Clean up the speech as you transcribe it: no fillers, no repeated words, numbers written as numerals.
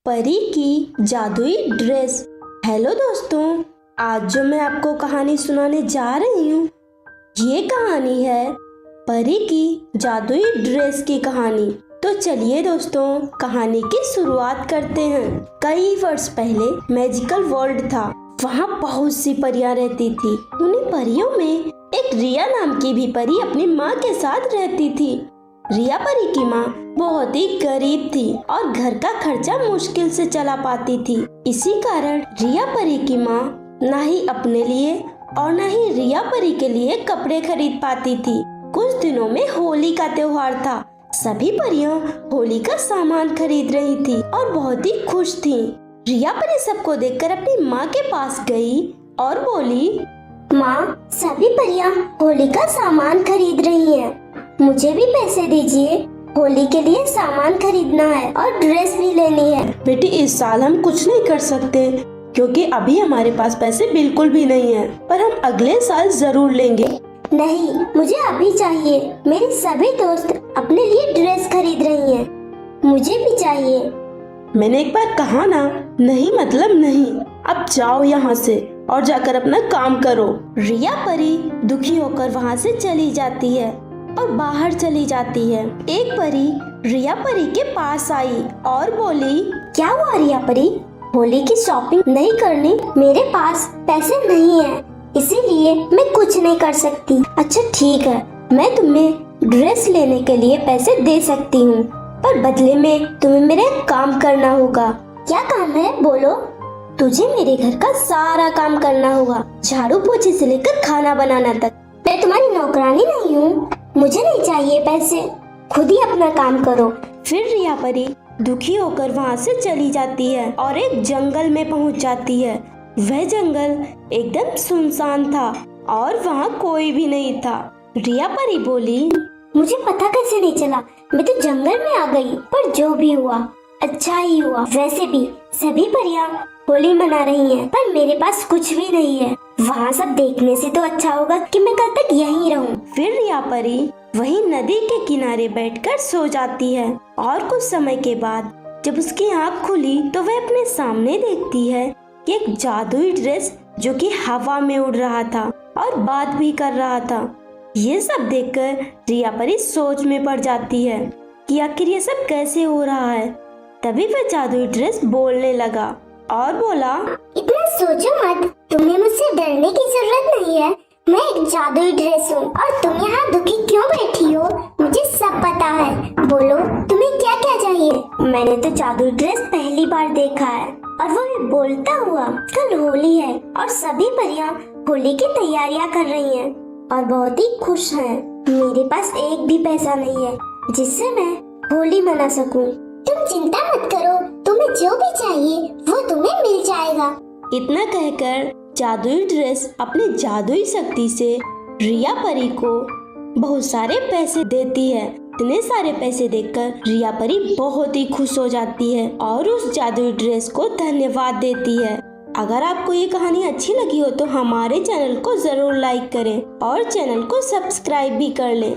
परी की जादुई ड्रेस। हेलो दोस्तों, आज जो मैं आपको कहानी सुनाने जा रही हूँ ये कहानी है परी की जादुई ड्रेस की कहानी। तो चलिए दोस्तों, कहानी की शुरुआत करते हैं। कई वर्ष पहले मैजिकल वर्ल्ड था। वहाँ बहुत सी परियां रहती थी। उन्हीं परियों में एक रिया नाम की भी परी अपनी माँ के साथ रहती थी। रिया परी की माँ बहुत ही गरीब थी और घर का खर्चा मुश्किल से चला पाती थी। इसी कारण रिया परी की माँ न ही अपने लिए और न ही रिया परी के लिए कपड़े खरीद पाती थी। कुछ दिनों में होली का त्योहार था। सभी परियां होली का सामान खरीद रही थी और बहुत ही खुश थी। रिया परी सबको देखकर अपनी माँ के पास गई और बोली, माँ, सभी परियां होली का सामान खरीद रही हैं। मुझे भी पैसे दीजिए, होली के लिए सामान खरीदना है और ड्रेस भी लेनी है। बेटी, इस साल हम कुछ नहीं कर सकते क्योंकि अभी हमारे पास पैसे बिल्कुल भी नहीं है, पर हम अगले साल जरूर लेंगे। नहीं, मुझे अभी चाहिए। मेरे सभी दोस्त अपने लिए ड्रेस खरीद रही हैं। मुझे भी चाहिए। मैंने एक बार कहा ना, नहीं मतलब नहीं। अब जाओ यहाँ से और जाकर अपना काम करो। रिया परी दुखी होकर वहाँ से चली जाती है और बाहर चली जाती है। एक परी रिया परी के पास आई और बोली, क्या हुआ रिया परी? होली की शॉपिंग नहीं करनी? मेरे पास पैसे नहीं है, इसीलिए मैं कुछ नहीं कर सकती। अच्छा ठीक है, मैं तुम्हें ड्रेस लेने के लिए पैसे दे सकती हूँ, पर बदले में तुम्हें मेरा एक काम करना होगा। क्या काम है, बोलो। तुझे मेरे घर का सारा काम करना होगा, झाड़ू पोछे से लेकर खाना बनाना तक। मैं तुम्हारी नौकरानी नहीं हूँ। मुझे नहीं चाहिए पैसे, खुद ही अपना काम करो। फिर रिया परी दुखी होकर वहाँ से चली जाती है और एक जंगल में पहुँच जाती है। वह जंगल एकदम सुनसान था और वहाँ कोई भी नहीं था। रिया परी बोली, मुझे पता कैसे नहीं चला? मैं तो जंगल में आ गई, पर जो भी हुआ अच्छा ही हुआ। वैसे भी सभी परियां होली मना रही हैं, पर मेरे पास कुछ भी नहीं है। वहाँ सब देखने से तो अच्छा होगा कि मैं कल तक यहीं रहूं। फिर रिया परी वही नदी के किनारे बैठकर सो जाती है और कुछ समय के बाद जब उसकी आँख खुली तो वह अपने सामने देखती है कि एक जादुई ड्रेस जो कि हवा में उड़ रहा था और बात भी कर रहा था। ये सब देखकर रिया परी सोच में पड़ जाती है कि आखिर ये सब कैसे हो रहा है। तभी वह जादुई ड्रेस बोलने लगा और बोला, इतना सोचो मत, तुम्हें मुझसे डरने की जरूरत नहीं है। मैं एक जादुई ड्रेस हूँ और तुम यहाँ दुखी क्यों बैठी हो? मुझे सब पता है। बोलो, तुम्हें क्या क्या चाहिए? मैंने तो जादुई ड्रेस पहली बार देखा है। और वो भी बोलता हुआ। कल होली है और सभी परियां होली की तैयारियां कर रही हैं और बहुत ही खुश हैं। मेरे पास एक भी पैसा नहीं है जिससे मैं होली मना सकूं। तुम चिंता मत करो, तुम्हें जो भी चाहिए वो तुम्हें मिल जाएगा। इतना कहकर जादुई ड्रेस अपनी जादुई शक्ति से रिया परी को बहुत सारे पैसे देती है। इतने सारे पैसे देखकर रिया परी बहुत ही खुश हो जाती है और उस जादुई ड्रेस को धन्यवाद देती है। अगर आपको ये कहानी अच्छी लगी हो तो हमारे चैनल को जरूर लाइक करें और चैनल को सब्सक्राइब भी कर लें।